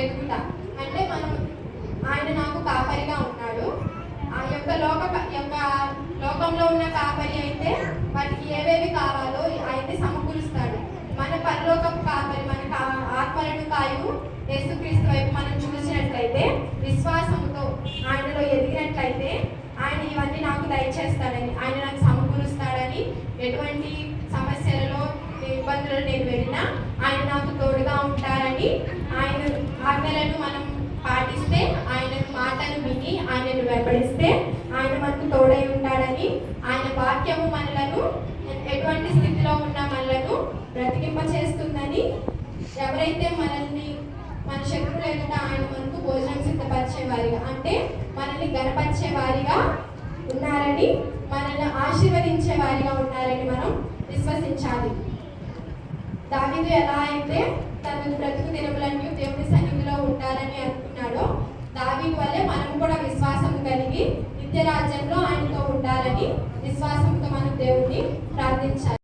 ఎదుగుతా అంటే మనం ఆయన నాకు కాపరిగా ఉన్నాడు. ఆ యొక్క లోకంలో ఉన్న కాపరి అయితే వాటికి ఏవేవి కావాలో ఆయన్ని సమకూరుస్తాడు. మన పరలోకపు కాపరి మన ఆత్మలను కాయు యేసుక్రీస్తు వైపు మనం చూసినట్లయితే, విశ్వాసంతో ఆయనలో ఎదిగినట్లయితే ఆయన ఇవన్నీ నాకు దయచేస్తాడని, ఆయన నాకు సమకూరుస్తాడని, ఎటువంటి సమస్యలలో ఇబ్బందులు నేను వెళ్ళినా ఆయన నాకు తోడుగా ఉంటారని, ఆయన ఆజ్ఞలను మనం పాటిస్తే, ఆయన మాటను విని ఆయనను వెంబడిస్తే ఆయన మనకు తోడై ఉంటాడని, ఆయన వాక్యము మనలను ఎటువంటి స్థితిలో ఉన్న మనలను బ్రతికింప చేస్తుందని, ఎవరైతే మనల్ని మన శత్రువులు ఎదుట ఆయన మనకు భోజనం సిద్ధపరిచేవారిగా అంటే మనల్ని గనపరిచే వారిగా ఉన్నారని, మనల్ని ఆశీర్వదించే వారిగా ఉన్నారని మనం విశ్వసించాలి. దావీదు ఎలా అయితే తన బ్రతుకు దినములన్నీ దేవుని సన్నిధిలో ఉంటారని అనుకున్నాడో, దావీదు వల్లే మనం కూడా విశ్వాసం కలిగి నిత్య రాజ్యంలో ఆయనతో ఉండాలని విశ్వాసంతో మనం దేవుణ్ణి ప్రార్థించాలి.